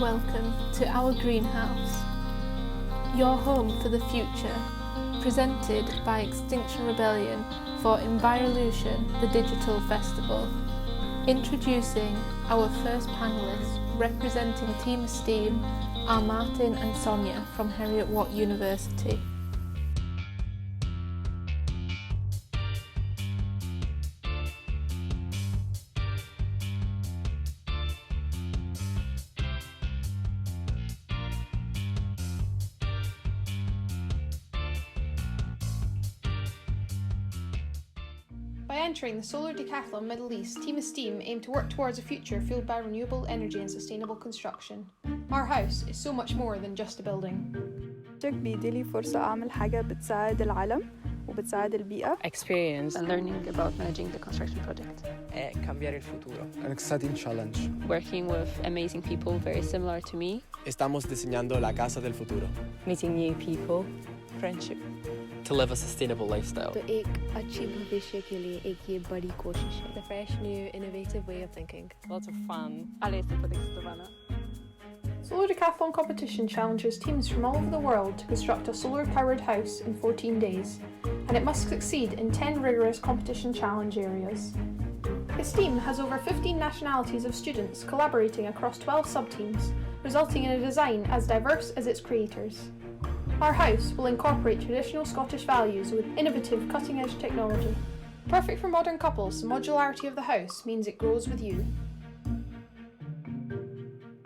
welcome to our greenhouse, your home for the future, presented by Extinction Rebellion for Envirolution, the digital festival. Introducing our first panellists representing Team Esteem are Martin and Sonia from Heriot-Watt University. By entering the Solar Decathlon Middle East, Team Esteem aim to work towards a future fueled by renewable energy and sustainable construction. Our house is so much more than just a building. بيديلي فرصة أعمل حاجة بتساعد العالم وبتساعد البيئة. Experience and learning about managing the construction project. Cambiare il futuro. An exciting challenge. Working with amazing people very similar to me. Estamos diseñando la casa del futuro. Meeting new people. Friendship. To live a sustainable lifestyle. तो एक अच्छी भविष्य के लिए एक ये बड़ी कोशिश है. The fresh, new, innovative way of thinking. Lots of fun. Solar Decathlon competition challenges teams from all over the world to construct a solar-powered house in 14 days, and it must succeed in 10 rigorous competition challenge areas. Esteem has over 15 nationalities of students collaborating across 12 sub-teams, resulting in a design as diverse as its creators. Our house will incorporate traditional Scottish values with innovative cutting-edge technology. Perfect for modern couples, the modularity of the house means it grows with you.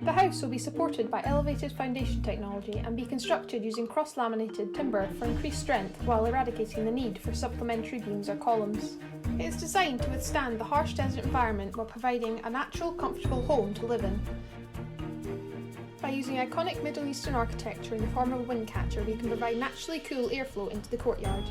The house will be supported by elevated foundation technology and be constructed using cross-laminated timber for increased strength while eradicating the need for supplementary beams or columns. It is designed to withstand the harsh desert environment while providing a natural, comfortable home to live in. By using iconic Middle Eastern architecture in the form of a wind catcher, we can provide naturally cool airflow into the courtyard.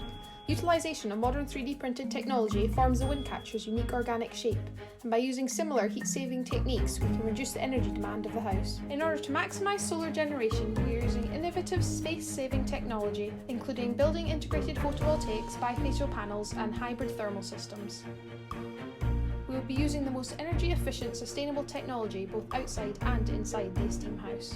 Utilisation of modern 3D printed technology forms the wind catcher's unique organic shape, and by using similar heat-saving techniques, we can reduce the energy demand of the house. In order to maximise solar generation, we are using innovative space-saving technology, including building integrated photovoltaics, bifacial panels, and hybrid thermal systems. We will be using the most energy-efficient, sustainable technology both outside and inside the Esteem house.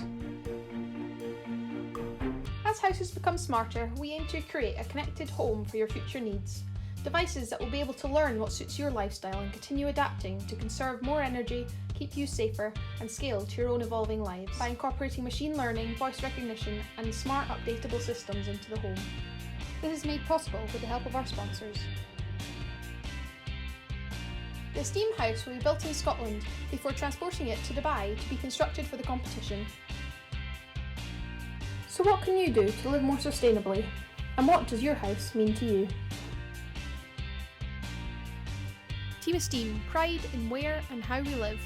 As houses become smarter, we aim to create a connected home for your future needs. Devices that will be able to learn what suits your lifestyle and continue adapting to conserve more energy, keep you safer, and scale to your own evolving lives by incorporating machine learning, voice recognition, and smart updatable systems into the home. This is made possible with the help of our sponsors. The Esteem house will be built in Scotland before transporting it to Dubai to be constructed for the competition. So what can you do to live more sustainably? And what does your house mean to you? Team Esteem, pride in where and how we live.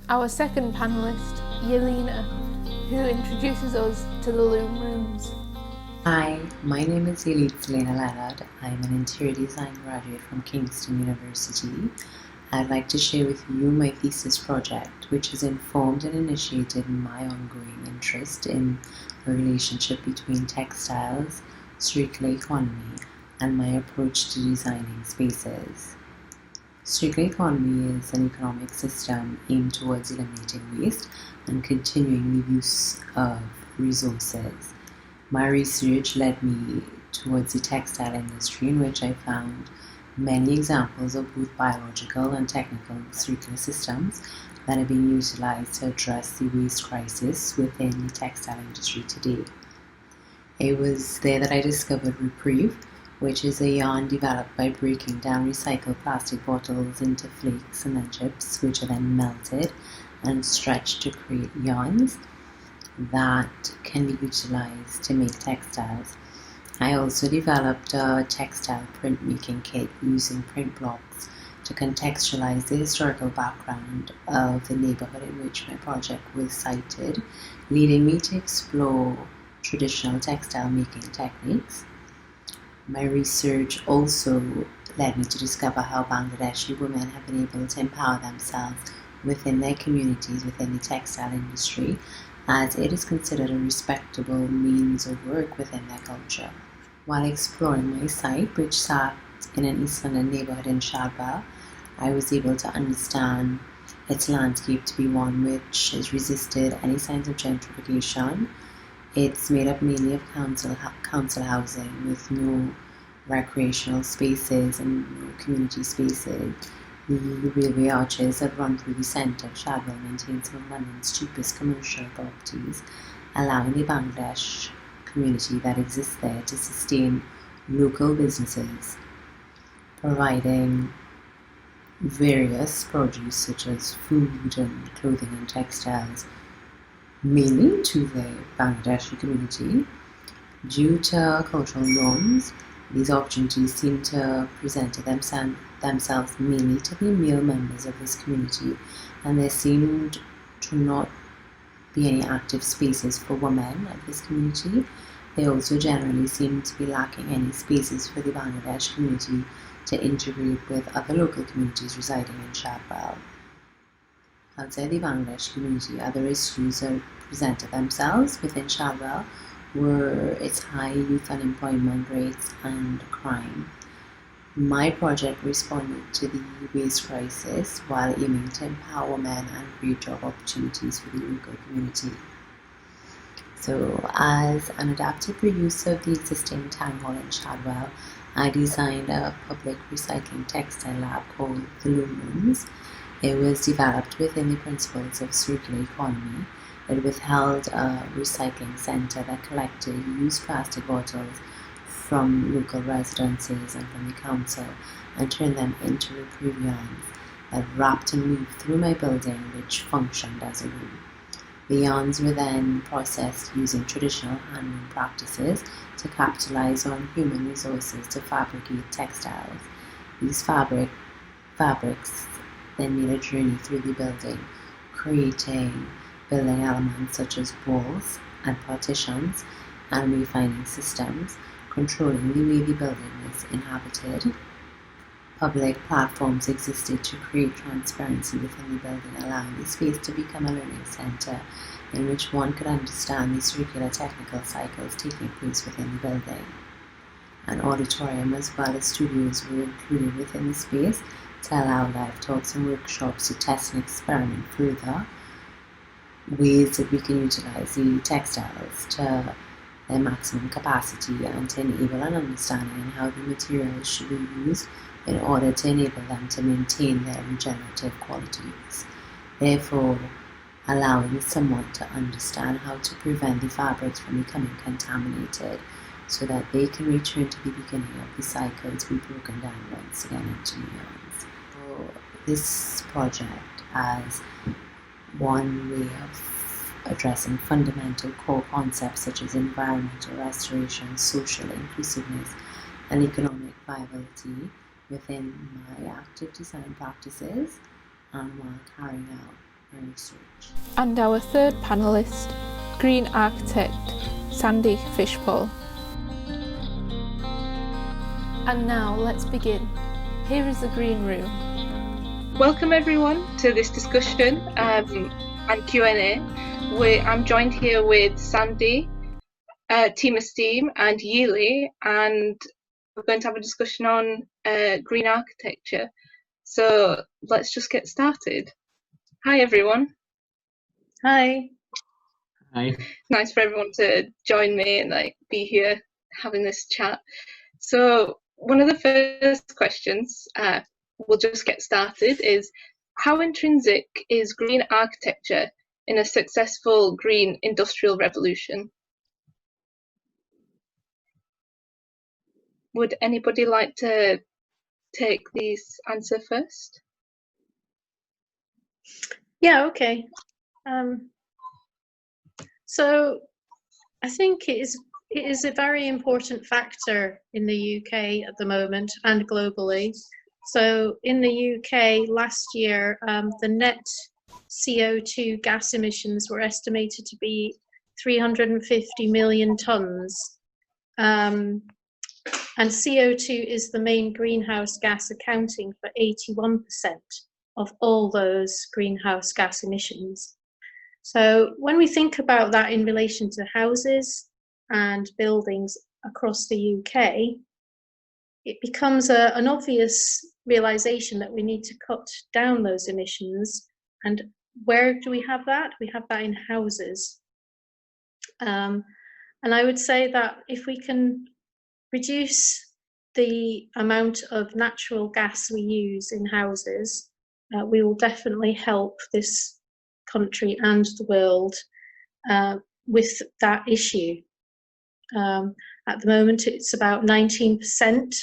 Our second panellist, Yelena, who introduces us to the Loom Rooms. Hi, my name is Yelitzelena Leonard. I'm an interior design graduate from Kingston University. I'd like to share with you my thesis project, which has informed and initiated my ongoing interest in the relationship between textiles, circular economy, and my approach to designing spaces. Circular economy is an economic system aimed towards eliminating waste and continuing the use of resources. My research led me towards the textile industry, in which I found many examples of both biological and technical circular systems that are being utilized to address the waste crisis within the textile industry today. It was there that I discovered Reprieve, which is a yarn developed by breaking down recycled plastic bottles into flakes and then chips, which are then melted and stretched to create yarns that can be utilized to make textiles. I also developed a textile printmaking kit using print blocks to contextualize the historical background of the neighborhood in which my project was sited, leading me to explore traditional textile making techniques. My research also led me to discover how Bangladeshi women have been able to empower themselves within their communities within the textile industry, as it is considered a respectable means of work within their culture. While exploring my site, which sat in an East London neighbourhood in Shadwell, I was able to understand its landscape to be one which has resisted any signs of gentrification. It's made up mainly of council housing with no recreational spaces and no community spaces. The railway arches that run through the centre of Shadwell maintain some of London's cheapest commercial properties, allowing the Bangladesh community that exists there to sustain local businesses, providing various produce such as food and clothing and textiles, mainly to the Bangladeshi community. Due to cultural norms, these opportunities seem to present themselves mainly to the male members of this community, and there seemed to not be any active spaces for women of this community. They also generally seem to be lacking any spaces for the Bangladesh community to integrate with other local communities residing in Shadwell. Outside the Bangladesh community, other issues that presented themselves within Shadwell were its high youth unemployment rates and crime. My project responded to the waste crisis while aiming to empower women and create job opportunities for the local community. So, as an adaptive reuse of the existing town hall in Shadwell, I designed a public recycling textile lab called the Lumens. It was developed within the principles of circular economy. It withheld a recycling centre that collected used plastic bottles from local residences and from the council and turned them into reprieve that wrapped and moved through my building, which functioned as a room. The yarns were then processed using traditional handloom practices to capitalize on human resources to fabricate textiles. These fabrics then made a journey through the building, creating building elements such as walls and partitions and wayfinding systems, controlling the way the building was inhabited. Public platforms existed to create transparency within the building, allowing the space to become a learning centre in which one could understand the circular technical cycles taking place within the building. An auditorium as well as studios were included within the space to allow live talks and workshops to test and experiment further ways that we can utilize the textiles to their maximum capacity and to enable an understanding on how the materials should be used in order to enable them to maintain their regenerative qualities, therefore allowing someone to understand how to prevent the fabrics from becoming contaminated so that they can return to the beginning of the cycle to be broken down once again into new yarns. So this project as one way of addressing fundamental core concepts such as environmental restoration, social inclusiveness, and economic viability within my active design practices and while carrying out my research. And our third panellist, green architect Sandy Fishpool. And now let's begin. Here is the green room. Welcome everyone to this discussion and Q&A. I'm joined here with Sandy, Team Esteem and Yili, and we're going to have a discussion on green architecture. So let's just get started. Hi everyone. Hi. Hi. Nice for everyone to join me and be here having this chat. So one of the first questions we'll just get started is, how intrinsic is green architecture in a successful green industrial revolution? Would anybody like to take this answer first? Yeah, okay. So I think it is a very important factor in the UK at the moment and globally. So in the UK last year, the net CO2 gas emissions were estimated to be 350 million tonnes. And CO2 is the main greenhouse gas, accounting for 81% of all those greenhouse gas emissions. So when we think about that in relation to houses and buildings across the UK, it becomes an obvious realization that we need to cut down those emissions. And where do we have that? We have that in houses. And I would say that if we can reduce the amount of natural gas we use in houses, we will definitely help this country and the world with that issue. At the moment, it's about 19%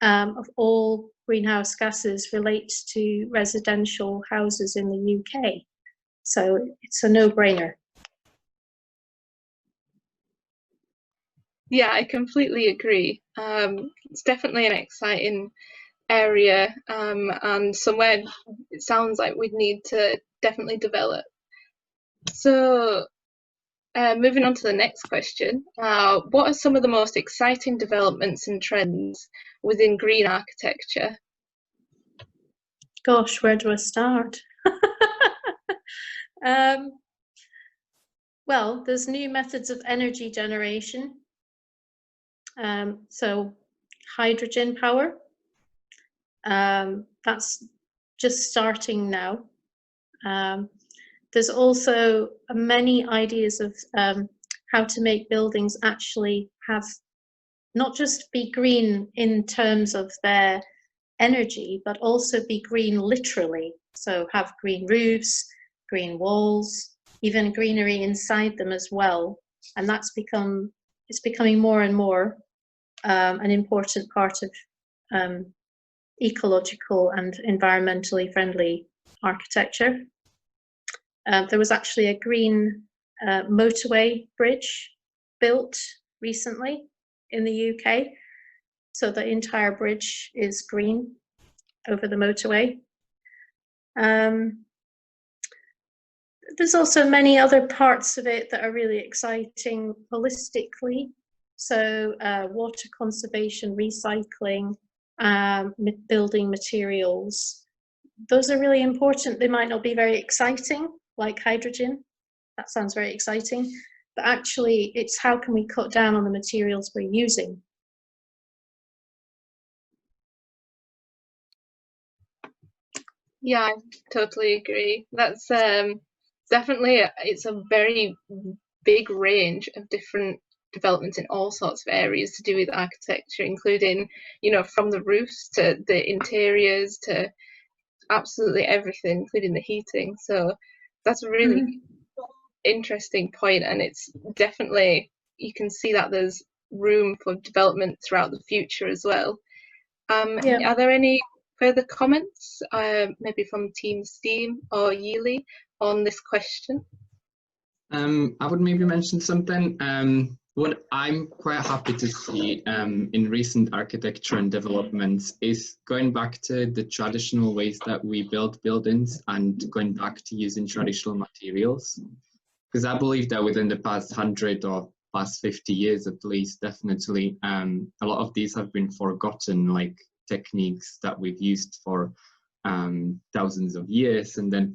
of all greenhouse gases relate to residential houses in the UK. So it's a no-brainer. Yeah, I completely agree. It's definitely an exciting area and somewhere it sounds like we'd need to definitely develop. So moving on to the next question, what are some of the most exciting developments and trends within green architecture? Gosh, where do I start? Well, there's new methods of energy generation. So hydrogen power, that's just starting now. There's also many ideas of how to make buildings actually have, not just be green in terms of their energy, but also be green literally. So have green roofs, green walls, even greenery inside them as well. And it's becoming more and more an important part of ecological and environmentally friendly architecture. There was actually a green motorway bridge built recently in the UK. So the entire bridge is green over the motorway. There's also many other parts of it that are really exciting holistically. So water conservation, recycling, building materials. Those are really important. They might not be very exciting, like hydrogen. That sounds very exciting. But actually, it's how can we cut down on the materials we're using? Yeah, I totally agree. That's definitely, it's a very big range of different developments in all sorts of areas to do with architecture, including, you know, from the roofs to the interiors to absolutely everything, including the heating. So that's a really interesting point, and it's definitely, you can see that there's room for development throughout the future as well. Are there any further comments, maybe from Team Esteem or Yili, on this question? I would maybe mention something. What I'm quite happy to see in recent architecture and developments is going back to the traditional ways that we build buildings and going back to using traditional materials. Because I believe that within the past 100 or past 50 years at least, definitely, a lot of these have been forgotten, like techniques that we've used for thousands of years, and then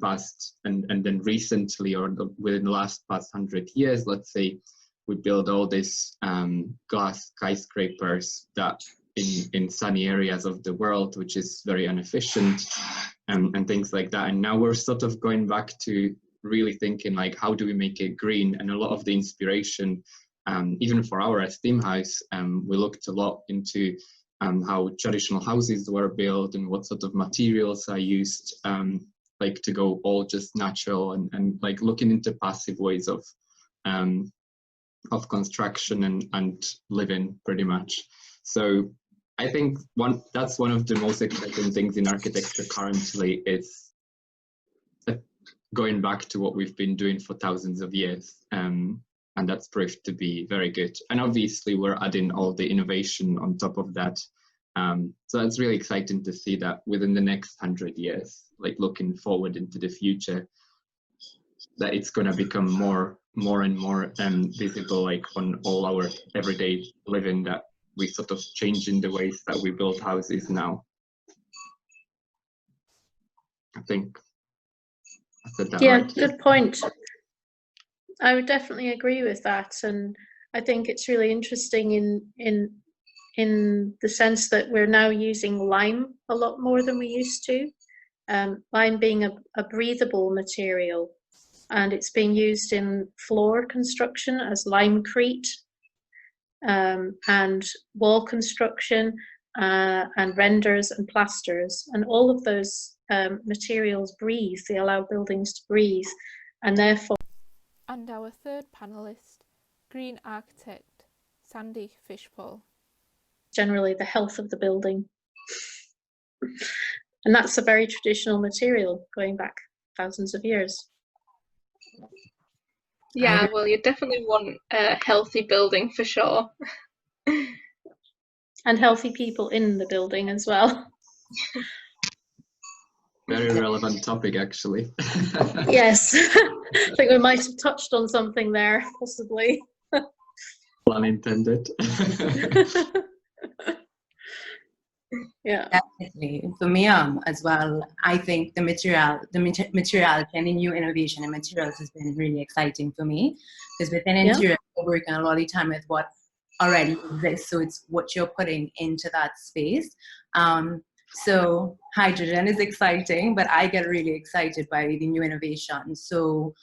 then recently, or within the last past 100 years, let's say, we build all these glass skyscrapers that in sunny areas of the world, which is very inefficient, and things like that. And now we're sort of going back to really thinking like, how do we make it green? And a lot of the inspiration, even for our Esteem house, we looked a lot into how traditional houses were built and what sort of materials are used, like to go all just natural and like looking into passive ways of construction and living pretty much. So I think that's one of the most exciting things in architecture currently is going back to what we've been doing for thousands of years. And that's proved to be very good. And obviously we're adding all the innovation on top of that. So it's really exciting to see that within the next 100 years, like looking forward into the future, that it's going to become more and more visible, like on all our everyday living, that we sort of changing the ways that we build houses now. I think I said that Yeah, right. good point. I would definitely agree with that, and I think it's really interesting in the sense that we're now using lime a lot more than we used to. Lime being a breathable material, and it's being used in floor construction as limecrete, and wall construction, and renders and plasters, and all of those materials breathe. They allow buildings to breathe, and therefore. And our third panellist, green architect Sandy Fishpool. Generally, the health of the building, and that's a very traditional material going back thousands of years. Yeah, well, you definitely want a healthy building for sure. And healthy people in the building as well. Very relevant topic, actually. Yes, I think we might have touched on something there, possibly. Pun intended. Yeah, definitely. For me, as well, I think the materiality and the new innovation in materials has been really exciting for me, because within interior, we're working a lot of the time with what already exists, so it's what you're putting into that space. So hydrogen is exciting, but I get really excited by the new innovation. So,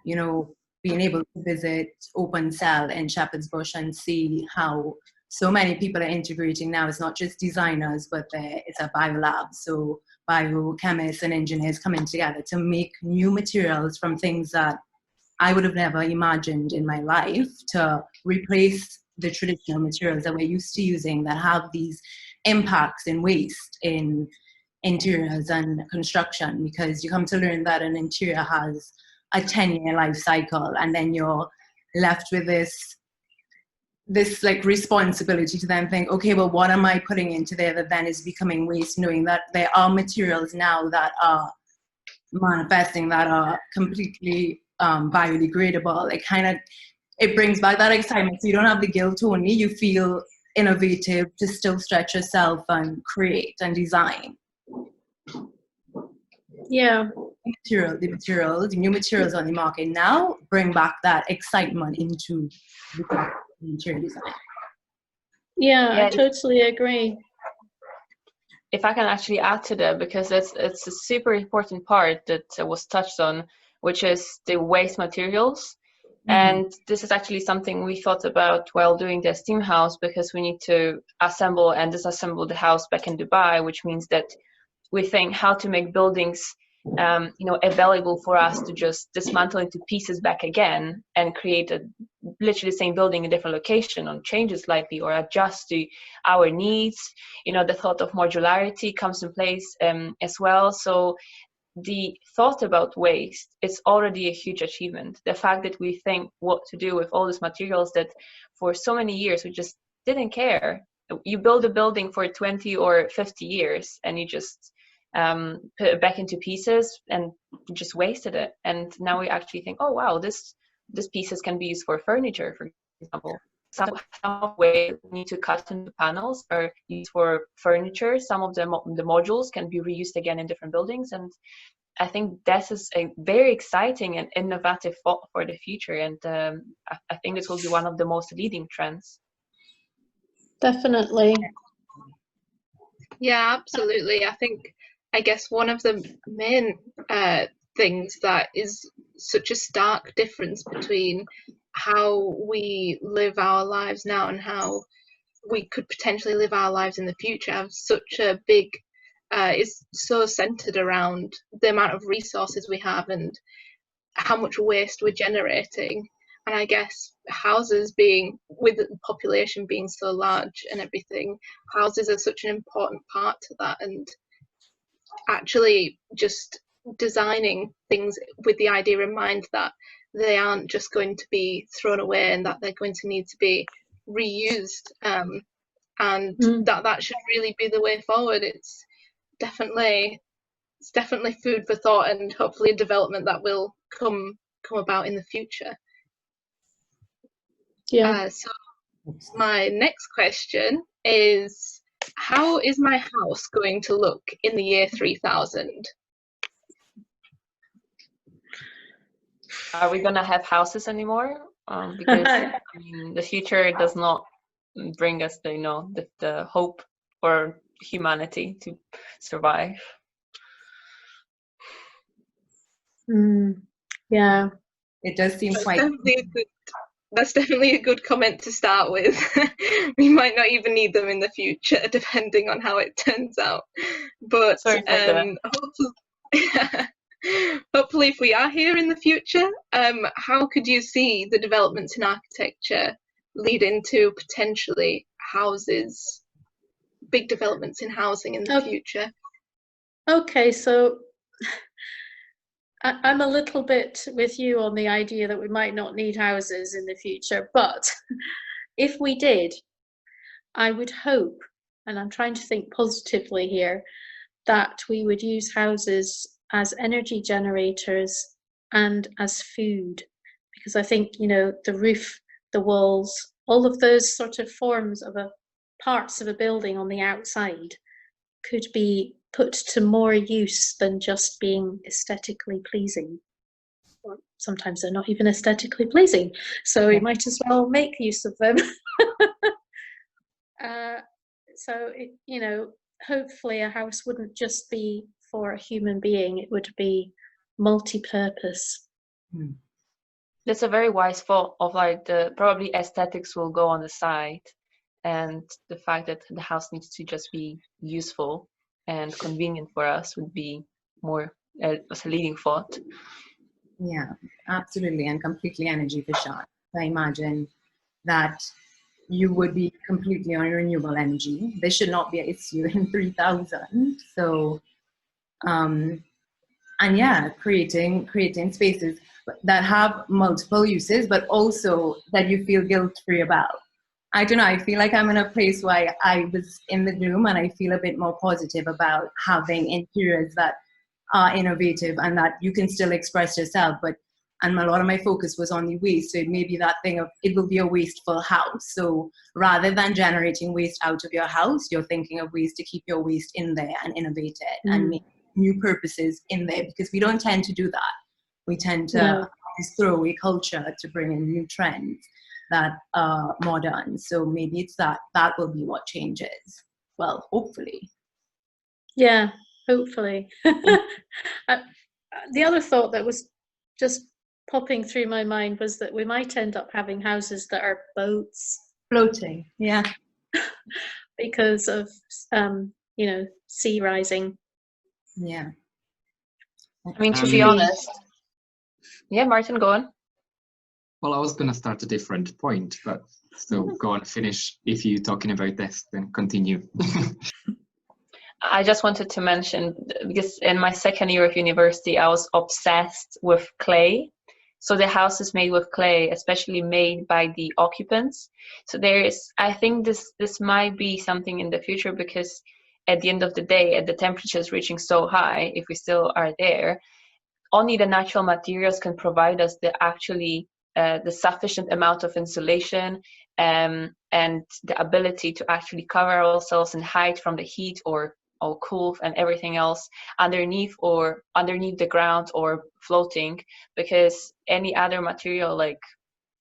you know, being able to visit Open Cell in Shepherd's Bush and see how so many people are integrating now. It's not just designers, but it's a biolab. So biochemists and engineers coming together to make new materials from things that I would have never imagined in my life, to replace the traditional materials that we're used to using that have these impacts in waste in interiors and construction, because you come to learn that an interior has a 10-year life cycle, and then you're left with this like responsibility to then think, okay, well, what am I putting into there that then is becoming waste, knowing that there are materials now that are manifesting that are completely biodegradable. It brings back that excitement. So you don't have the guilt only, you feel innovative to still stretch yourself and create and design. Yeah. The new materials on the market now bring back that excitement into the interior design. Yeah, I totally agree. If I can actually add to that, because it's a super important part that was touched on, which is the waste materials. And this is actually something we thought about while doing the Esteem house, because we need to assemble and disassemble the house back in Dubai, which means that we think how to make buildings available for us to just dismantle into pieces back again and create literally the same building in a different location, or change it slightly or adjust to our needs. The thought of modularity comes in place as well. So the thought about waste is already a huge achievement. The fact that we think what to do with all these materials that for so many years we just didn't care. You build a building for 20 or 50 years and you just put it back into pieces and just wasted it. And now we actually think, oh wow, this pieces can be used for furniture, for example. Some way need to cut into panels are used for furniture. Some of the modules can be reused again in different buildings, and I think this is a very exciting and innovative thought for the future. And I think this will be one of the most leading trends. Definitely. Yeah, absolutely. I guess one of the main things that is such a stark difference between how we live our lives now and how we could potentially live our lives in the future have such a big is so centered around the amount of resources we have and how much waste we're generating. And I guess houses being, with the population being so large and everything, houses are such an important part to that. And actually just designing things with the idea in mind that they aren't just going to be thrown away and that they're going to need to be reused, and that should really be the way forward. It's definitely food for thought, and hopefully a development that will come about in the future. Yeah. So my next question is, how is my house going to look in the year 3000? Are we gonna have houses anymore? Because I mean, the future does not bring us the hope for humanity to survive. Yeah, it does seem quite. That's definitely a good comment to start with. We might not even need them in the future, depending on how it turns out. But hopefully, if we are here in the future, how could you see the developments in architecture lead into potentially houses, big developments in housing in the future? Okay, so I'm a little bit with you on the idea that we might not need houses in the future, but if we did, I would hope, and I'm trying to think positively here, that we would use houses as energy generators and as food, because I think, you know, the roof, the walls, all of those sort of forms of parts of a building on the outside could be put to more use than just being aesthetically pleasing. Or sometimes they're not even aesthetically pleasing, so we might as well make use of them. So, you know, hopefully a house wouldn't just be for a human being, it would be multi-purpose. That's a very wise thought of like probably aesthetics will go on the side, and the fact that the house needs to just be useful and convenient for us would be more as a leading thought. Yeah, absolutely, and completely energy efficient. I imagine that you would be completely on renewable energy. There should not be an issue in 3000. So, and yeah, creating spaces that have multiple uses, but also that you feel guilt-free about. I don't know, I feel like I'm in a place where I was in the room and I feel a bit more positive about having interiors that are innovative and that you can still express yourself. And a lot of my focus was on the waste. So it may be that thing of, it will be a wasteful house. So rather than generating waste out of your house, you're thinking of ways to keep your waste in there and innovate it and make new purposes in there, because we don't tend to do that. We tend to throw away culture to bring in new trends that are modern. So maybe it's that will be what changes. Well, hopefully. Yeah, hopefully. The other thought that was just popping through my mind was that we might end up having houses that are boats. Floating, yeah. Because of, you know, sea rising. Yeah. I mean, to be honest. Yeah, Martin, go on. Well, I was going to start a different point, but still go on, finish. If you're talking about this, then continue. I just wanted to mention, because in my second year of university, I was obsessed with clay. So the houses made with clay, especially made by the occupants. So I think this might be something in the future, because at the end of the day, at the temperatures reaching so high, if we still are there, only the natural materials can provide us the sufficient amount of insulation and the ability to actually cover ourselves and hide from the heat or cool and everything else underneath the ground or floating, because any other material like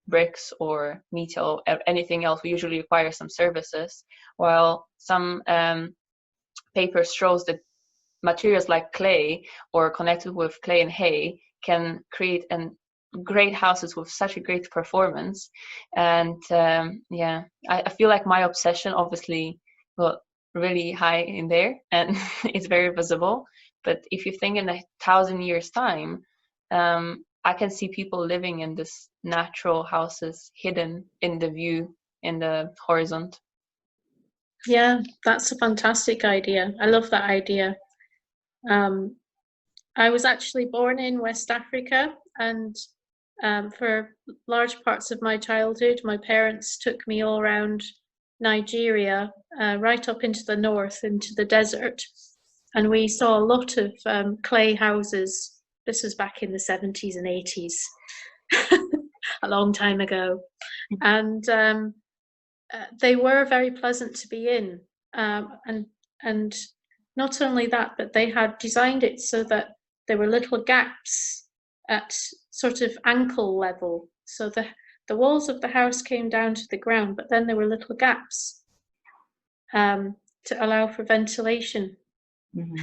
bricks or metal or anything else will usually require some services, while some papers shows that materials like clay or connected with clay and hay can create great houses with such a great performance. And I feel like my obsession, obviously, well, really high in there and it's very visible, but if you think in 1,000 years time, I can see people living in this natural houses hidden in the view in the horizon. Yeah, that's a fantastic idea. I love that idea. I was actually born in West Africa, and for large parts of my childhood, my parents took me all around Nigeria, right up into the north, into the desert, and we saw a lot of clay houses. This was back in the 70s and 80s, a long time ago. And they were very pleasant to be in, and not only that, but they had designed it so that there were little gaps at sort of ankle level, so the walls of the house came down to the ground, but then there were little gaps to allow for ventilation. Mm-hmm.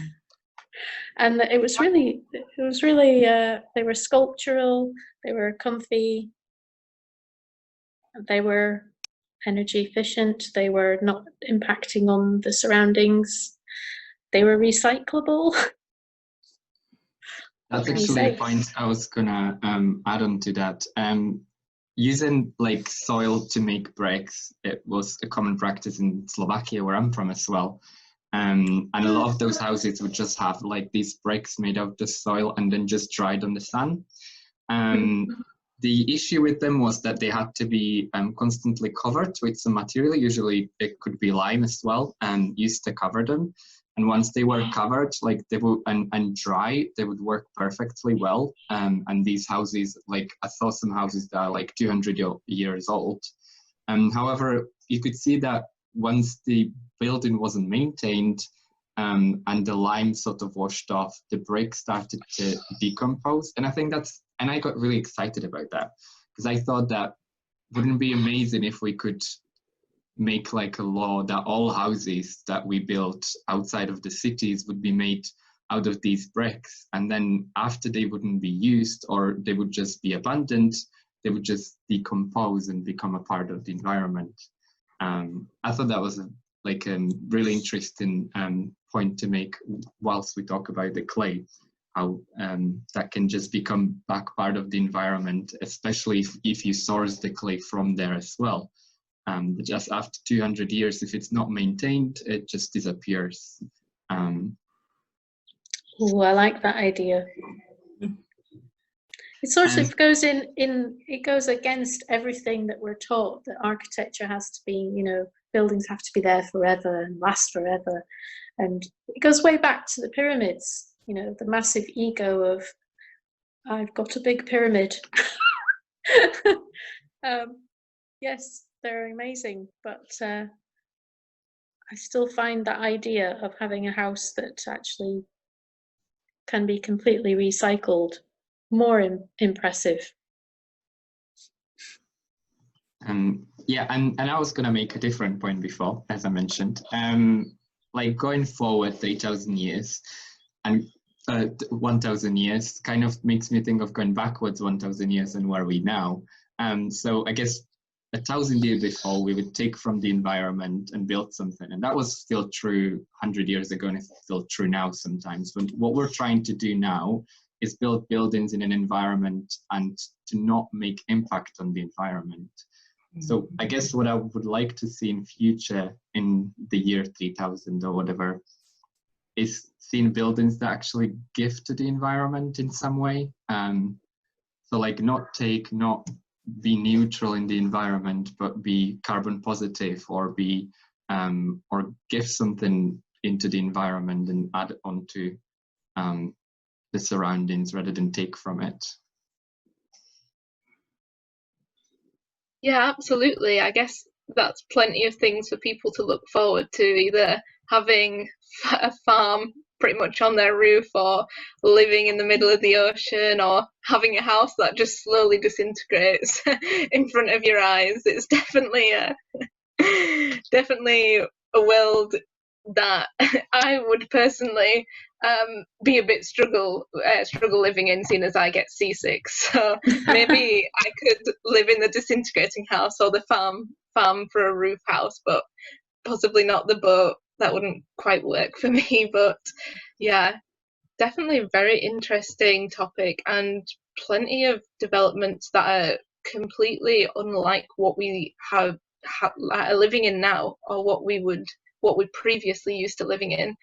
And it was really they were sculptural, they were comfy, they were energy efficient, they were not impacting on the surroundings, they were recyclable. That's actually a point I was gonna add on to that. Using like soil to make bricks, it was a common practice in Slovakia, where I'm from as well. And a lot of those houses would just have like these bricks made out of the soil and then just dried on the sun. The issue with them was that they had to be constantly covered with some material. Usually it could be lime as well, and used to cover them. And once they were covered, like they would and dry, they would work perfectly well. And these houses, like I saw some houses that are like 200 years old. However, you could see that once the building wasn't maintained and the lime sort of washed off, the brick started to decompose. And I think and I got really excited about that, because I thought that wouldn't it be amazing if we could make like a law that all houses that we built outside of the cities would be made out of these bricks, and then after they wouldn't be used or they would just be abandoned, they would just decompose and become a part of the environment. I thought that was a really interesting point to make whilst we talk about the clay, how that can just become back part of the environment, especially if you source the clay from there as well. Just after 200 years, if it's not maintained, it just disappears. Oh, I like that idea. It sort of goes it goes against everything that we're taught, that architecture has to be, buildings have to be there forever and last forever. And it goes way back to the pyramids, the massive ego of, I've got a big pyramid. Yes, they're amazing, but I still find that idea of having a house that actually can be completely recycled more impressive. Yeah, and I was going to make a different point before, as I mentioned. Like going forward 8,000 years and 1,000 years kind of makes me think of going backwards 1,000 years and where are we now. So I guess 1,000 years before, we would take from the environment and build something. And that was still true 100 years ago, and it's still true now sometimes. But what we're trying to do now is build buildings in an environment and to not make impact on the environment. So I guess what I would like to see in future, in the year 3000 or whatever, is seeing buildings that actually give to the environment in some way. So like not be neutral in the environment, but be carbon positive, or be or give something into the environment and add it onto the surroundings rather than take from it. Yeah, absolutely. I guess that's plenty of things for people to look forward to, either having a farm pretty much on their roof, or living in the middle of the ocean, or having a house that just slowly disintegrates in front of your eyes. It's definitely a world that I would personally be a bit struggle living in, seeing as I get seasick. So maybe I could live in the disintegrating house, or the farm for a roof house, but possibly not the boat. That wouldn't quite work for me. But yeah, definitely a very interesting topic, and plenty of developments that are completely unlike what we are living in now, or what we previously used to living in.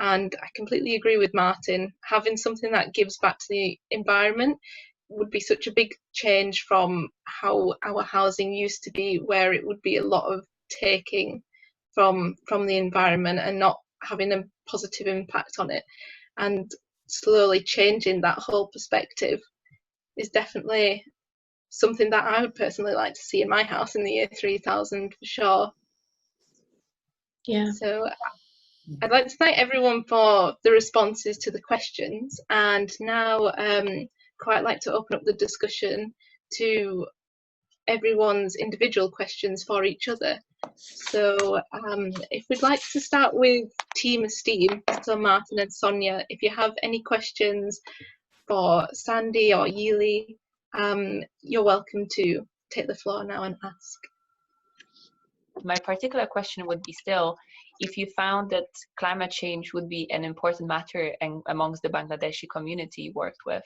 And I completely agree with Martin. Having something that gives back to the environment would be such a big change from how our housing used to be, where it would be a lot of taking from the environment and not having a positive impact on it. And slowly changing that whole perspective is definitely something that I would personally like to see in my house in the year 3000 for sure. Yeah. So I'd like to thank everyone for the responses to the questions, and now quite like to open up the discussion to everyone's individual questions for each other. So if we'd like to start with Team Esteem, so Martin and Sonia, if you have any questions for Sandy or Yili, you're welcome to take the floor now and ask. My particular question would be still, if you found that climate change would be an important matter amongst the Bangladeshi community you worked with.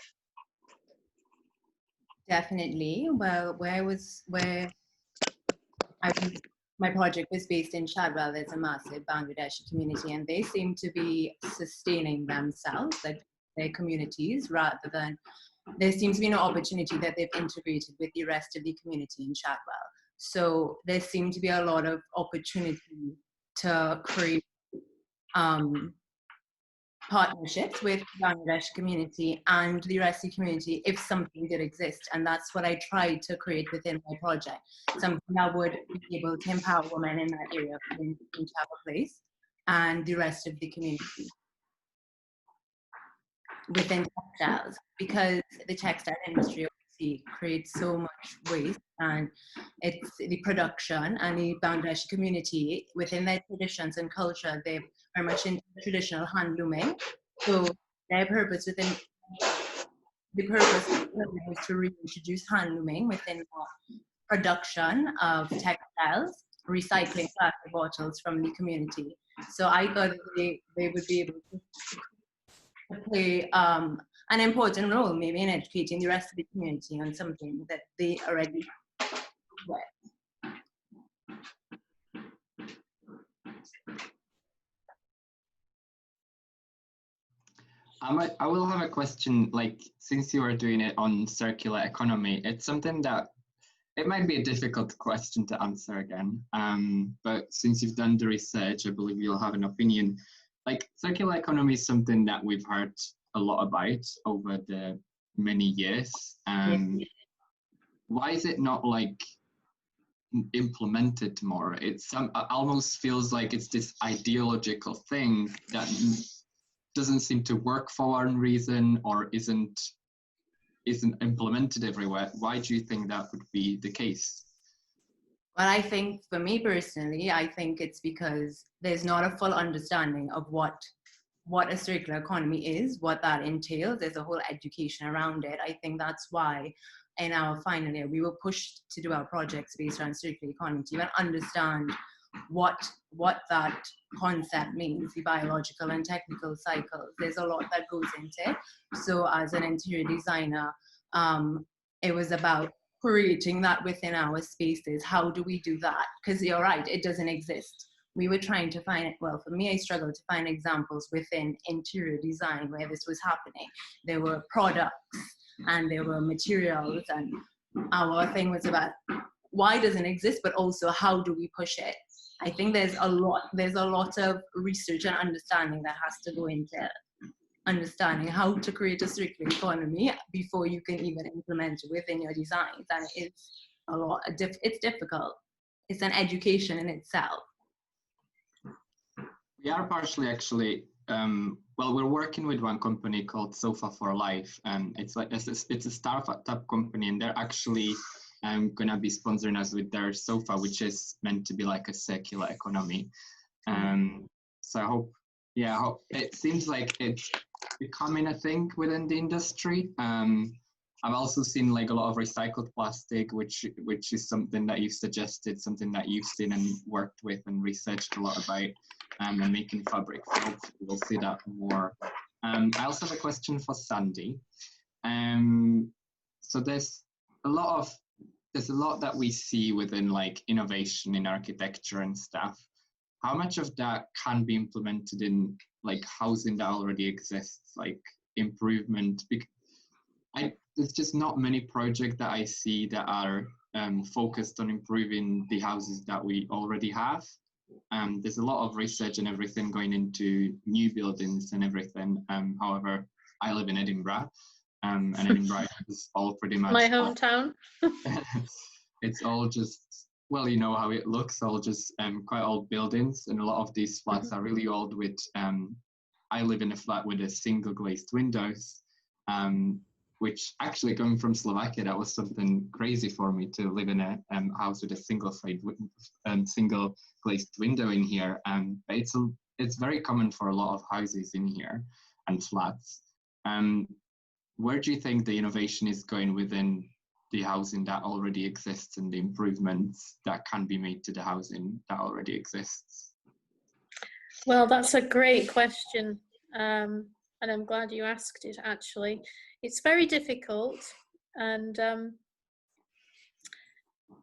Definitely. Well, my project was based in Chadwell. There's a massive Bangladeshi community, and they seem to be sustaining themselves, like their communities, rather than there seems to be no opportunity that they've integrated with the rest of the community in Chadwell. So there seemed to be a lot of opportunity to create partnerships with the Bangladesh community and the rest of the community if something did exist. And that's what I tried to create within my project, something that would be able to empower women in that area to have a place, and the rest of the community within textiles, because the textile industry obviously creates so much waste, and it's the production and the Bangladeshi community within their traditions and culture, they're very much into traditional handlooming. So their purpose within the purpose is to reintroduce handlooming within the production of textiles, recycling plastic bottles from the community. So I thought they would be able to play an important role maybe in educating the rest of the community on something that they already with. I will have a question, like, since you are doing it on circular economy, it's something that it might be a difficult question to answer again, but since you've done the research, I believe you'll have an opinion. Like, circular economy is something that we've heard a lot about over the many years. Why is it not like implemented more? It's almost feels like it's this ideological thing that doesn't seem to work for one reason, or isn't implemented everywhere. Why do you think that would be the case? Well, I think for me personally, I think it's because there's not a full understanding of what a circular economy is, what that entails. There's a whole education around it. I think that's why in our final year we were pushed to do our projects based on circular economy to even understand what that concept means, the biological and technical cycles. There's a lot that goes into it. So as an interior designer, it was about creating that within our spaces. How do we do that? Because you're right, it doesn't exist. We were trying to find it. Well, for me, I struggled to find examples within interior design where this was happening. There were products and there were materials, and our thing was about why doesn't it exist, but also how do we push it? I think there's a lot of research and understanding that has to go into understanding how to create a circular economy before you can even implement it within your designs. And it's it's difficult. It's an education in itself. We are partially actually, well, we're working with one company called Sofa for Life, and it's a startup company, and they're actually gonna be sponsoring us with their sofa, which is meant to be like a circular economy. So I hope, it seems like it's becoming a thing within the industry. I've also seen like a lot of recycled plastic, which is something that you've suggested, something that you've seen and worked with and researched a lot about, and making fabric. So hopefully we'll see that more. I also have a question for Sandy. So there's a lot that we see within like innovation in architecture and stuff. How much of that can be implemented in like housing that already exists, like improvement? There's just not many projects that I see that are focused on improving the houses that we already have. There's a lot of research and everything going into new buildings and everything. However, I live in Edinburgh, and Edinburgh is all pretty much my hometown. It's all just, well, you know how it looks, all just quite old buildings, and a lot of these flats are really old with, I live in a flat with a single glazed windows, which actually coming from Slovakia, that was something crazy for me to live in a house with a single glazed window in here. But it's very common for a lot of houses in here and flats. Where do you think the innovation is going within the housing that already exists and the improvements that can be made to the housing that already exists? Well, that's a great question, and I'm glad you asked it, actually. It's very difficult, and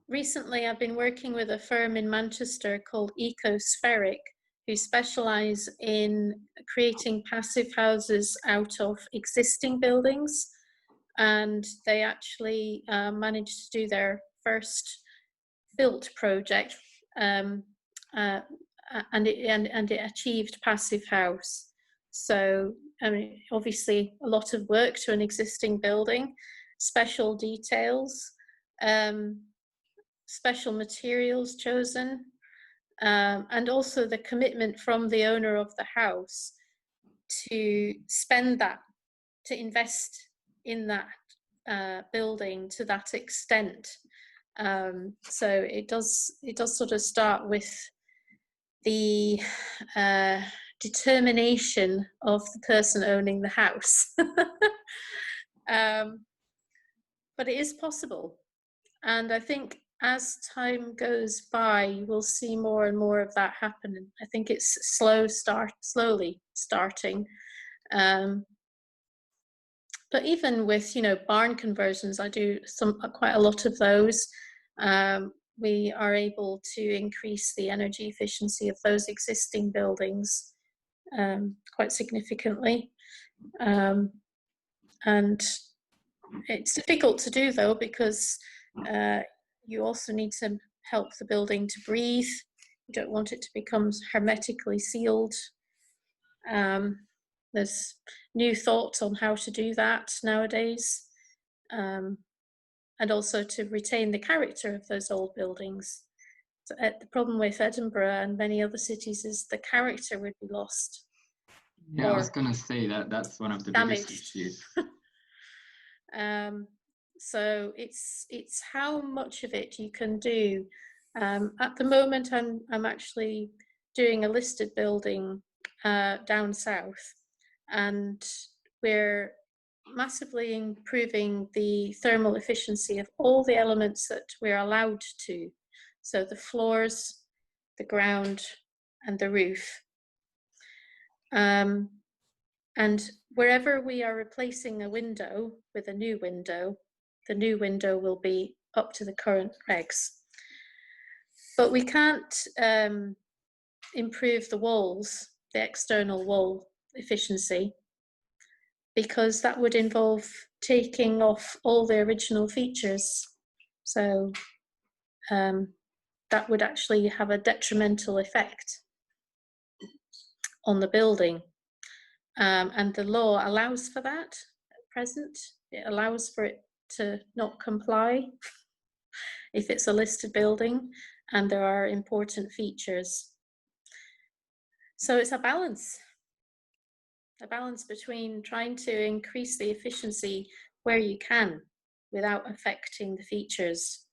recently I've been working with a firm in Manchester called Ecospheric, who specialise in creating passive houses out of existing buildings, and they actually managed to do their first built project, and it achieved passive house. So, I mean, obviously a lot of work to an existing building, special details, special materials chosen, and also the commitment from the owner of the house to spend that, to invest in that building to that extent. So it does sort of start with the determination of the person owning the house. But it is possible, and I think as time goes by, you will see more and more of that happen. I think it's slowly starting. But even with, you know, barn conversions, I do quite a lot of those. We are able to increase the energy efficiency of those existing buildings quite significantly. And it's difficult to do, though, because you also need to help the building to breathe. You don't want it to become hermetically sealed. There's new thoughts on how to do that nowadays, and also to retain the character of those old buildings. So, the problem with Edinburgh and many other cities is the character would be lost. Yeah, I was going to say that's one of the biggest issues. So it's how much of it you can do. At the moment, I'm actually doing a listed building down south, and we're massively improving the thermal efficiency of all the elements that we're allowed to. So the floors, the ground, and the roof. And wherever we are replacing a window with a new window, the new window will be up to the current regs. But we can't improve the walls, the external wall efficiency, because that would involve taking off all the original features. So that would actually have a detrimental effect on the building. And the law allows for that at present. It allows for it to not comply if it's a listed building and there are important features. So it's a balance between trying to increase the efficiency where you can without affecting the features.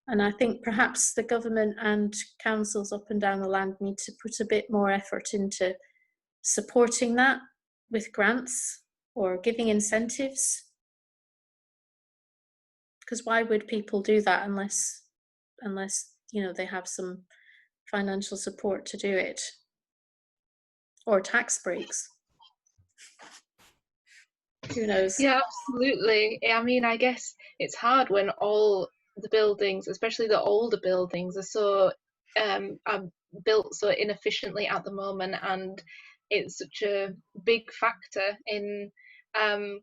And I think perhaps the government and councils up and down the land need to put a bit more effort into supporting that with grants or giving incentives. Because why would people do that unless you know they have some financial support to do it, or tax breaks? Who knows? Yeah, absolutely. I mean, I guess it's hard when all the buildings, especially the older buildings, are so are built so inefficiently at the moment, and it's such a big factor in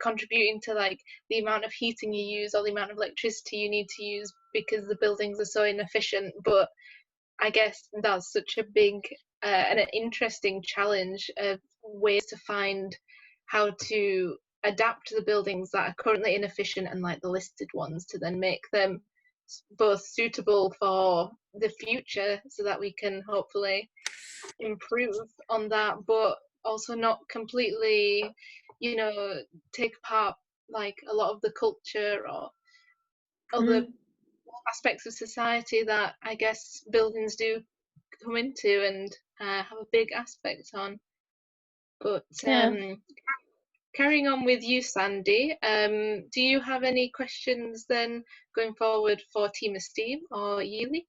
contributing to like the amount of heating you use or the amount of electricity you need to use because the buildings are so inefficient. But I guess that's such a big and an interesting challenge of ways to find how to adapt the buildings that are currently inefficient and like the listed ones to then make them both suitable for the future so that we can hopefully improve on that, but also not completely, you know, take apart like a lot of the culture or other aspects of society that I guess buildings do come into and have a big aspect on. But carrying on with you, Sandy, do you have any questions then going forward for Team Esteem or Yili?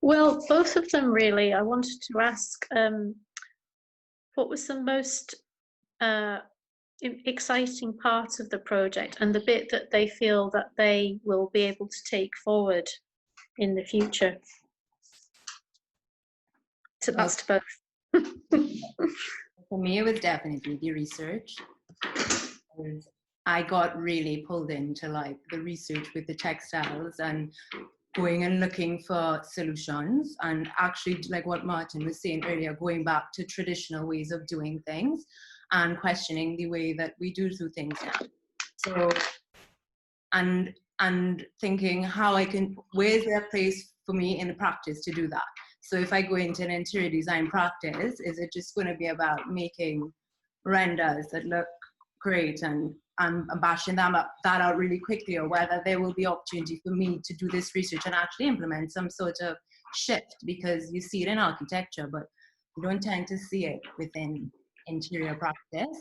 Well, both of them really. I wanted to ask what was the most exciting part of the project and the bit that they feel that they will be able to take forward in the future? So that's to both. For me, it was definitely the research. I got really pulled into like the research with the textiles and going and looking for solutions, and actually like what Martin was saying earlier, going back to traditional ways of doing things and questioning the way that we do things now. So and thinking how I can, where's there a place for me in the practice to do that? So if I go into an interior design practice, is it just going to be about making renders that look great and bashing that out really quickly, or whether there will be opportunity for me to do this research and actually implement some sort of shift? Because you see it in architecture, but you don't tend to see it within interior practice.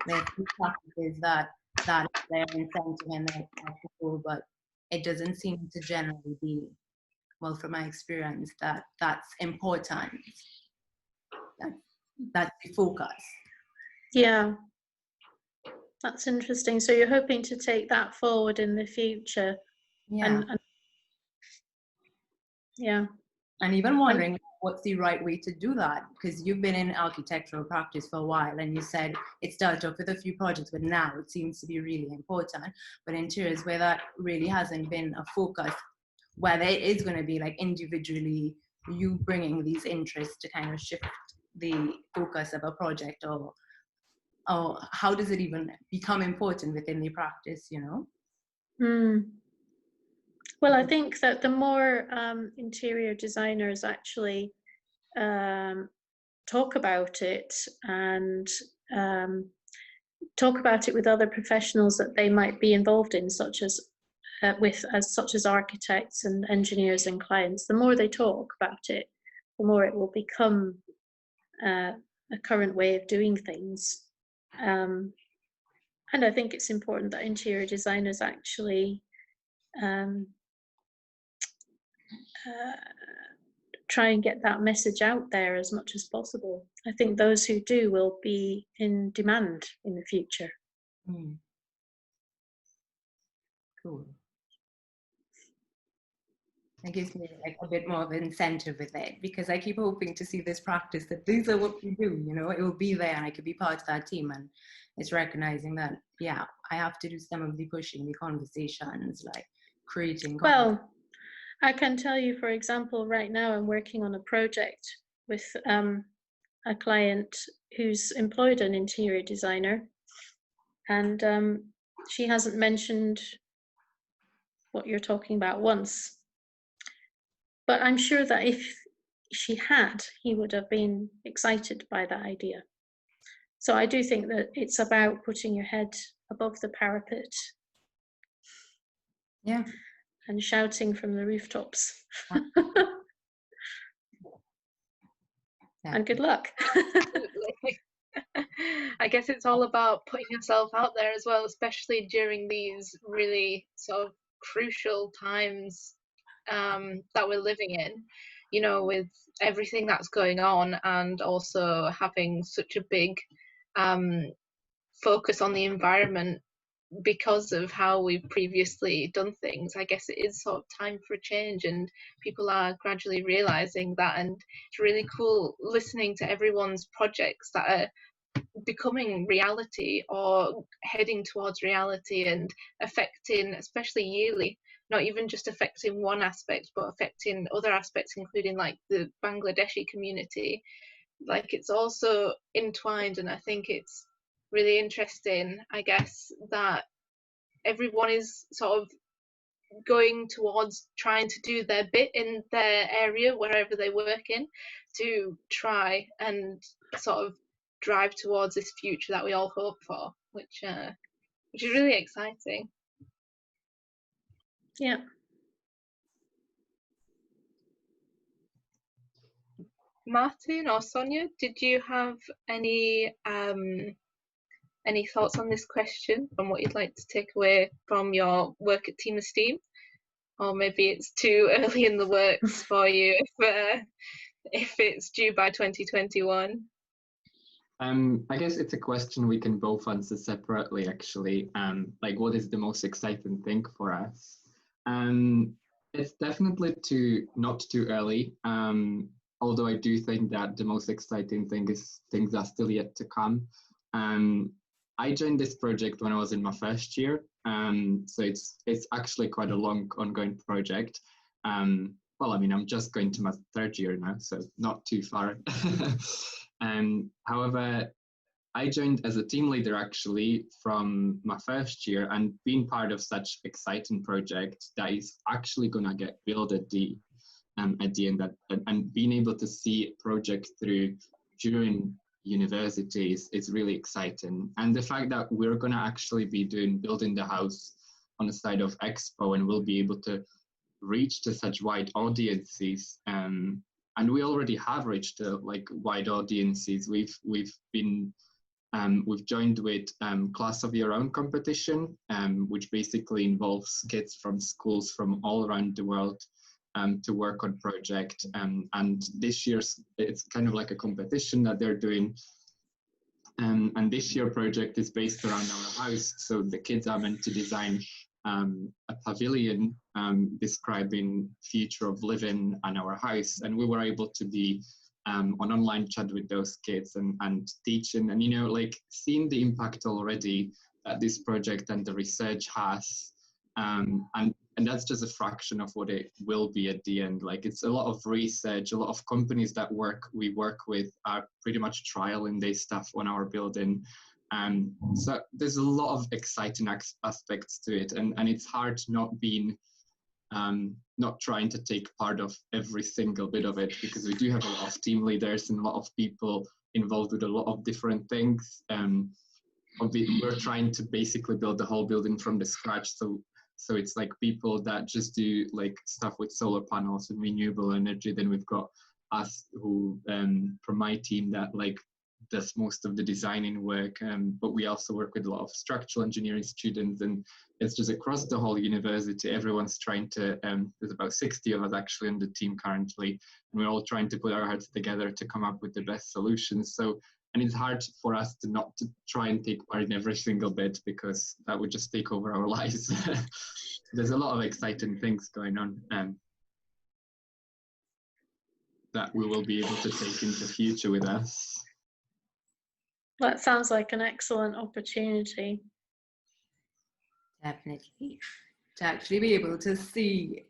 There are few practices that is their incentive and their practical, but it doesn't seem to generally be, well, from my experience, that's important. That's the focus. Yeah, that's interesting. So you're hoping to take that forward in the future. Yeah. Yeah. And even wondering what's the right way to do that, because you've been in architectural practice for a while and you said it started off with a few projects, but now it seems to be really important. But interiors where that really hasn't been a focus, where there is going to be like individually you bringing these interests to kind of shift the focus of a project, or how does it even become important within the practice, you know? Well, I think that the more interior designers actually talk about it and talk about it with other professionals that they might be involved in, such as architects and engineers and clients, the more they talk about it, the more it will become a current way of doing things. And I think it's important that interior designers actually try and get that message out there as much as possible. I think those who do will be in demand in the future. Cool. It gives me like a bit more of an incentive with it, because I keep hoping to see this practice, that these are what we do, you know, it will be there and I could be part of that team. And it's recognizing that, yeah, I have to do some of the pushing, the conversations, like creating. Well, I can tell you, for example, right now I'm working on a project with a client who's employed an interior designer, and she hasn't mentioned what you're talking about once. But I'm sure that if she had, he would have been excited by that idea. So I do think that it's about putting your head above the parapet. Yeah. And shouting from the rooftops. And good luck. I guess it's all about putting yourself out there as well, especially during these really sort of crucial times that we're living in, you know, with everything that's going on, and also having such a big focus on the environment because of how we've previously done things. I guess it is sort of time for a change, and people are gradually realizing that, and it's really cool listening to everyone's projects that are becoming reality or heading towards reality and affecting, especially yearly, not even just affecting one aspect but affecting other aspects, including like the Bangladeshi community. Like, it's also entwined, and I think it's really interesting, I guess, that everyone is sort of going towards trying to do their bit in their area, wherever they work in, to try and sort of drive towards this future that we all hope for, which is really exciting. Yeah. Martin or Sonia, did you have any thoughts on this question and what you'd like to take away from your work at Team Esteem? Or maybe it's too early in the works for you if it's due by 2021. I guess it's a question we can both answer separately, actually. Like, what is the most exciting thing for us? It's definitely not too early. Although I do think that the most exciting thing is things are still yet to come. I joined this project when I was in my first year, so it's actually quite a long ongoing project. Well, I mean, I'm just going to my third year now, so not too far. However, I joined as a team leader actually from my first year, and being part of such exciting project that is actually gonna get built at the end, and being able to see a project through during universities is really exciting. And the fact that we're going to actually be building the house on the side of Expo, and we'll be able to reach to such wide audiences, and we already have reached like wide audiences. We've joined with Class of Your Own competition, which basically involves kids from schools from all around the world to work on project, and this year's it's kind of like a competition that they're doing, and this year project is based around our house. So the kids are meant to design a pavilion describing future of living in our house, and we were able to be on online chat with those kids and teaching, and like seeing the impact already that this project and the research has, and that's just a fraction of what it will be at the end. Like, it's a lot of research, a lot of companies that we work with are pretty much trialing this stuff on our building. So there's a lot of exciting aspects to it, and it's hard not trying to take part of every single bit of it, because we do have a lot of team leaders and a lot of people involved with a lot of different things. We're trying to basically build the whole building from the scratch. So it's like people that just do like stuff with solar panels and renewable energy. Then we've got us who, from my team, that like does most of the designing work. But we also work with a lot of structural engineering students, and it's just across the whole university. Everyone's trying to, there's about 60 of us actually on the team currently, and we're all trying to put our heads together to come up with the best solutions. So, and it's hard for us to not to try and take part in every single bit, because that would just take over our lives. There's a lot of exciting things going on that we will be able to take into the future with us. That sounds like an excellent opportunity. Definitely. To actually be able to see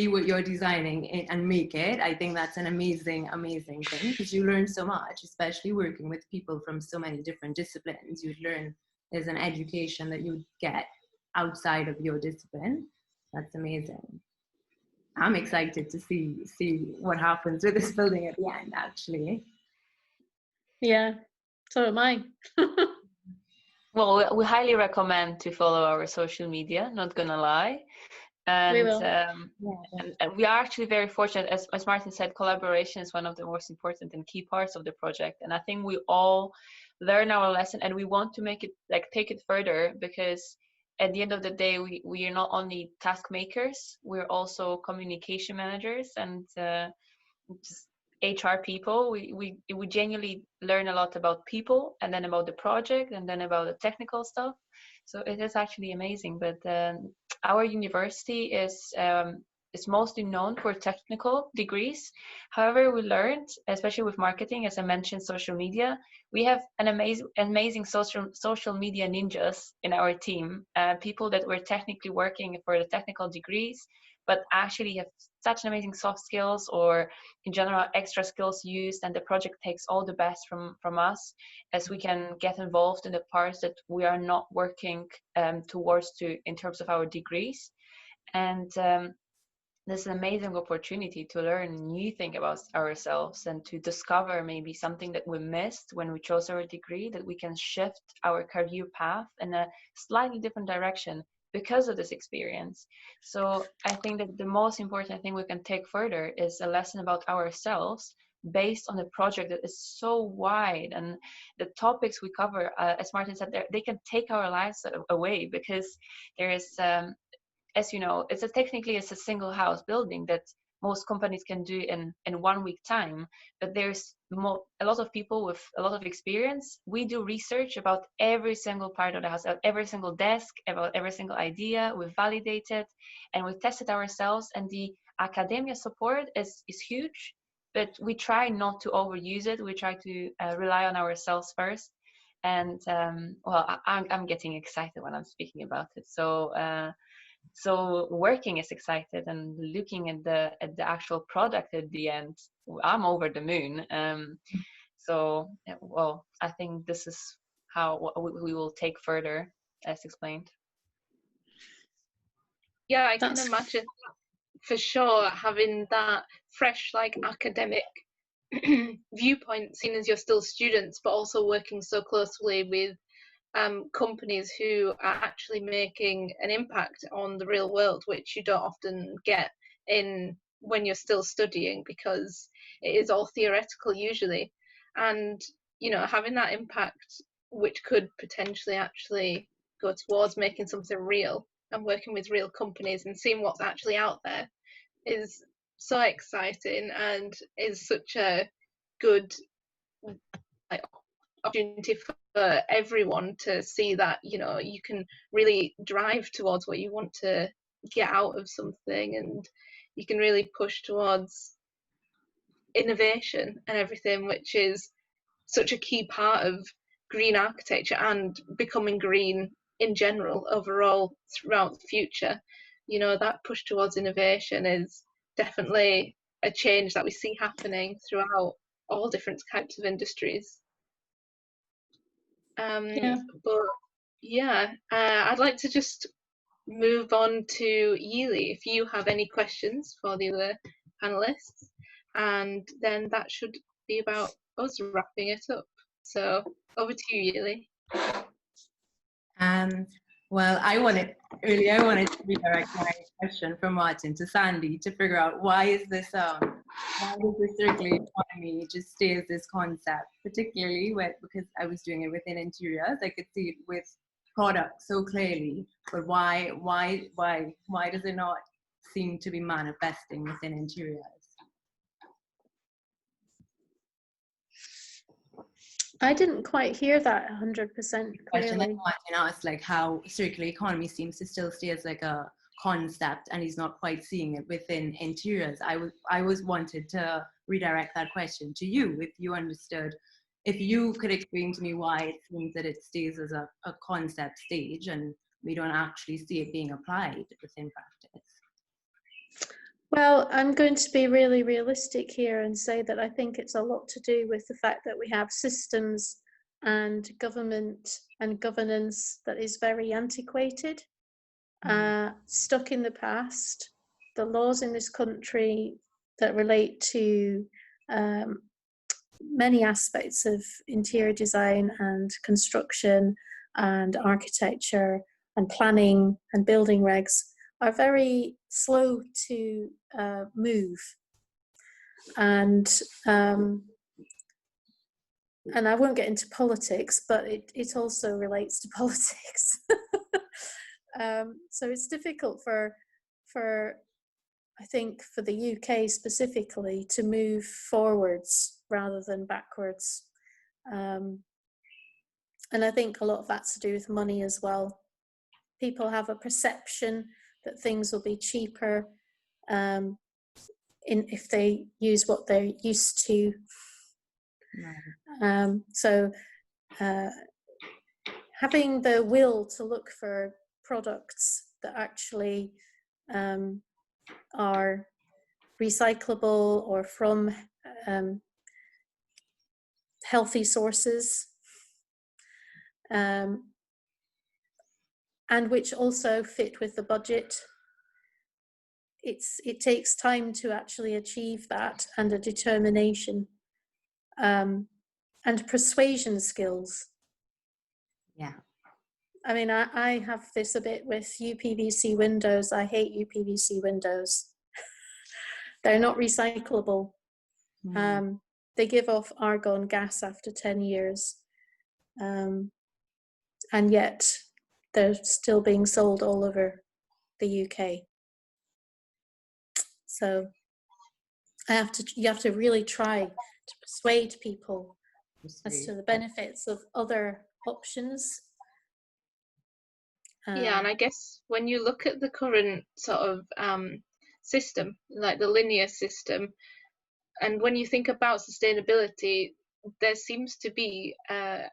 what you're designing and make it, I think that's an amazing thing, because you learn so much, especially working with people from so many different disciplines. You learn, there's an education that you get outside of your discipline. That's amazing. I'm excited to see what happens with this building at the end, actually. Yeah, so am I. Well, we highly recommend to follow our social media, not gonna lie. And, We will. and we are actually very fortunate. As Martin said, collaboration is one of the most important and key parts of the project. And I think we all learn our lesson, and we want to make it, like, take it further, because at the end of the day, we are not only task makers, we're also communication managers and just HR people. We genuinely learn a lot about people, and then about the project, and then about the technical stuff. So it is actually amazing. But our university is mostly known for technical degrees. However, we learned, especially with marketing, as I mentioned, social media, we have an amazing social media ninjas in our team, people that were technically working for the technical degrees, but actually have such amazing soft skills or in general extra skills used, and the project takes all the best from us, as we can get involved in the parts that we are not working towards in terms of our degrees. And this is an amazing opportunity to learn new things about ourselves and to discover maybe something that we missed when we chose our degree, that we can shift our career path in a slightly different direction because of this experience. So I think that the most important thing we can take further is a lesson about ourselves based on a project that is so wide, and the topics we cover, as Martin said, they can take our lives away, because there is as you know, technically it's a single house building that most companies can do in 1 week time, but there's a lot of people with a lot of experience. We do research about every single part of the house, every single desk, about every single idea. We've validated and we've tested ourselves, and the academia support is huge, but we try not to overuse it. We try to rely on ourselves first. And well, I'm getting excited when I'm speaking about it. So working is excited, and looking at the actual product at the end, I'm over the moon. So well, I think this is how we will take further, as explained. Yeah, I can imagine for sure having that fresh, like, academic viewpoint, seeing as you're still students, but also working so closely with companies who are actually making an impact on the real world, which you don't often get when you're still studying, because it is all theoretical usually. And having that impact, which could potentially actually go towards making something real and working with real companies and seeing what's actually out there, is so exciting and is such a good opportunity for everyone to see that you can really drive towards what you want to get out of something, and you can really push towards innovation and everything, which is such a key part of green architecture and becoming green in general overall throughout the future. That push towards innovation is definitely a change that we see happening throughout all different types of industries. But yeah, I'd like to just move on to Yili, if you have any questions for the other panelists, and then that should be about us wrapping it up. So over to you, Yili. Well, I wanted to redirect my question from Martin to Sandy to figure out why does the circular economy just stay as this concept, particularly because I was doing it within interiors. I could see it with products so clearly, but why does it not seem to be manifesting within interiors? I didn't quite hear that 100% Question that clearly. Martin asked, like how circular economy seems to still stay as like a concept, and he's not quite seeing it within interiors. I was wanted to redirect that question to you, if you understood, if you could explain to me why it seems that it stays as a concept stage and we don't actually see it being applied within practice. Well, I'm going to be really realistic here and say that I think it's a lot to do with the fact that we have systems and government and governance that is very antiquated, stuck in the past. The laws in this country that relate to many aspects of interior design and construction and architecture and planning and building regs are very slow to move, and I won't get into politics, but it also relates to politics. So it's difficult for I think for the UK specifically to move forwards rather than backwards, and I think a lot of that's to do with money as well. People have a perception that things will be cheaper if they use what they're used to. So having the will to look for products that actually are recyclable or from healthy sources, and which also fit with the budget. It takes time to actually achieve that, and a determination, and persuasion skills. Yeah. I mean, I have this a bit with UPVC windows. I hate UPVC windows. They're not recyclable. They give off argon gas after 10 years. And yet they're still being sold all over the UK. So you have to really try to persuade people as to the benefits of other options. Yeah, and I guess when you look at the current sort of system, like the linear system, and when you think about sustainability, there seems to be, at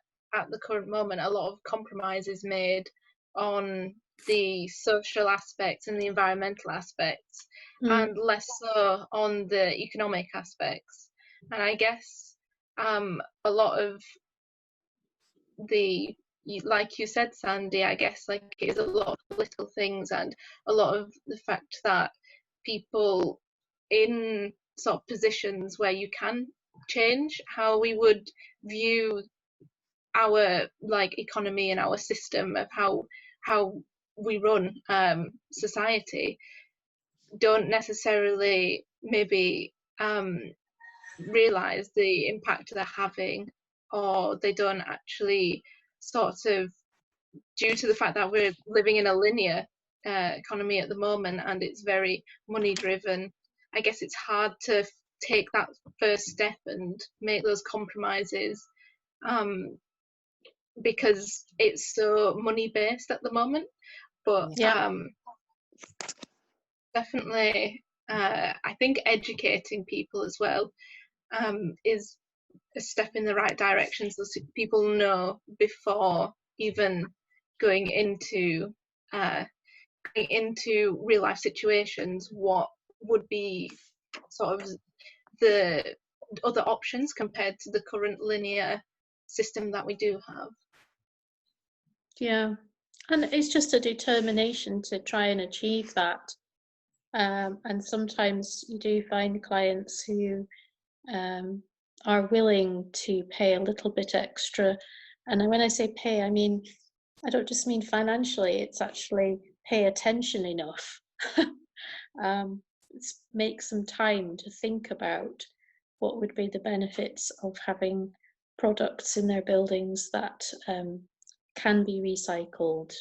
the current moment, a lot of compromises made on the social aspects and the environmental aspects, and less so on the economic aspects. And I guess a lot of the, like you said, Sandy, I guess like it is a lot of little things, and a lot of the fact that people in sort of positions where you can change how we would view our like economy and our system of how we run society don't necessarily maybe realize the impact they're having, or they don't actually sort of, due to the fact that we're living in a linear economy at the moment and it's very money driven, I guess it's hard to take that first step and make those compromises because it's so money based at the moment. But definitely I think educating people as well is a step in the right direction, so people know before even going into real life situations what would be sort of the other options compared to the current linear system that we do have. Yeah, and it's just a determination to try and achieve that. And sometimes you do find clients who are willing to pay a little bit extra. And when I say pay, I mean, I don't just mean financially, it's actually pay attention enough. Make some time to think about what would be the benefits of having products in their buildings that can be recycled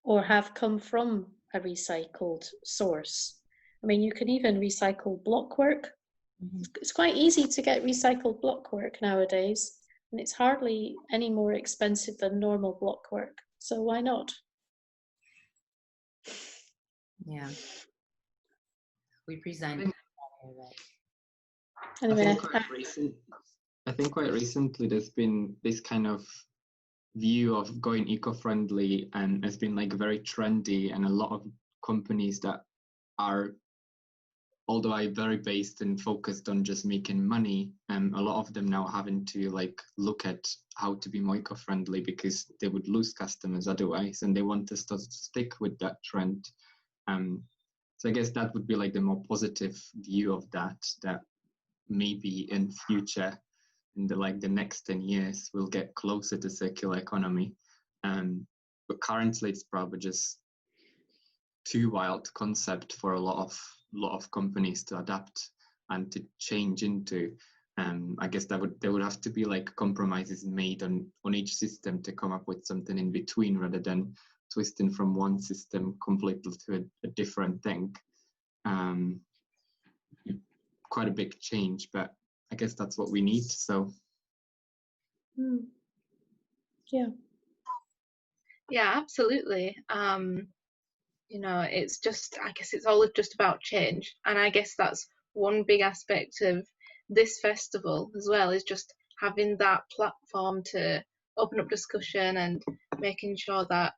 or have come from a recycled source. I mean, you can even recycle blockwork. It's quite easy to get recycled blockwork nowadays, and it's hardly any more expensive than normal blockwork. So why not? Yeah. We present. Anyway, I think quite recently there's been this kind of view of going eco-friendly, and has been like very trendy, and a lot of companies that are, although very based and focused on just making money, a lot of them now having to like look at how to be more eco-friendly because they would lose customers otherwise, and they want to stick with that trend. So I guess that would be like the more positive view of that maybe in future, in the next 10 years, we'll get closer to circular economy. But currently it's probably just too wild concept for a lot of companies to adapt and to change into. I guess there would have to be like compromises made on each system to come up with something in between, rather than twisting from one system completely to a different thing. Quite a big change, but I guess that's what we need. So yeah, absolutely. It's just, I guess it's all just about change, and I guess that's one big aspect of this festival as well, is just having that platform to open up discussion and making sure that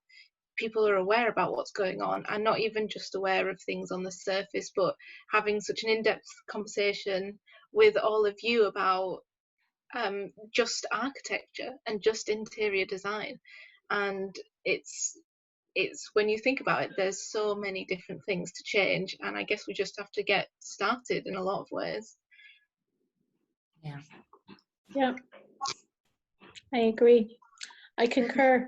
people are aware about what's going on, and not even just aware of things on the surface, but having such an in-depth conversation with all of you about just architecture and just interior design. And it's when you think about it, there's so many different things to change, and I guess we just have to get started in a lot of ways. Yeah, I agree. I concur.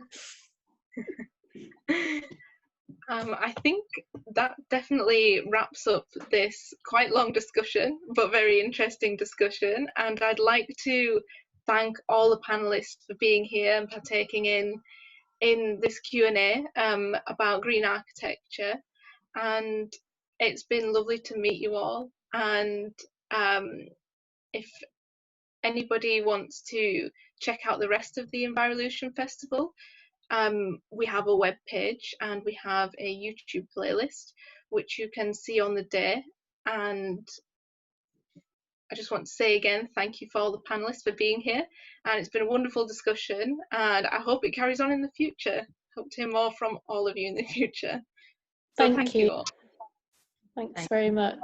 I think that definitely wraps up this quite long discussion, but very interesting discussion. And I'd like to thank all the panelists for being here and partaking in this Q&A about green architecture. And it's been lovely to meet you all. And if anybody wants to check out the rest of the Envirolution Festival, we have a web page and we have a YouTube playlist which you can see on the day. And I just want to say again, thank you for all the panelists for being here, and it's been a wonderful discussion, and I hope it carries on in the future. Hope to hear more from all of you in the future. So thank you all. Thanks very much.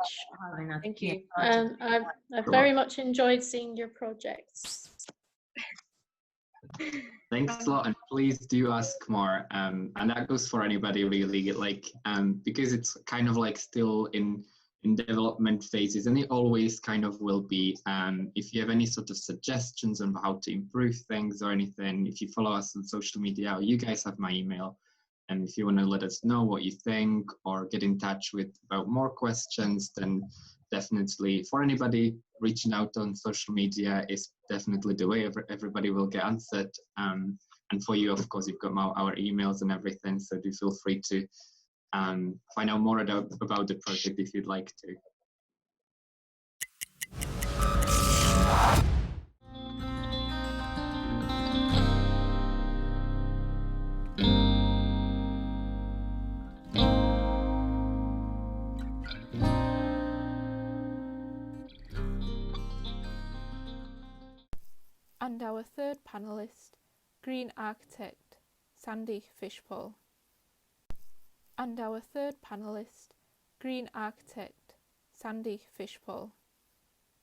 Thank you. I've very much enjoyed seeing your projects. Thanks a lot, and please do ask more. And that goes for anybody really, like because it's kind of like still in development phases, and it always kind of will be. If you have any sort of suggestions on how to improve things or anything, if you follow us on social media, or you guys have my email, and if you want to let us know what you think or get in touch with about more questions, then definitely for anybody reaching out on social media is definitely the way everybody will get answered. And for you, of course, you've got our emails and everything, so do feel free to find out more about the project if you'd like to. And our third panellist, green architect Sandy Fishpool. And our third panellist, green architect Sandy Fishpool.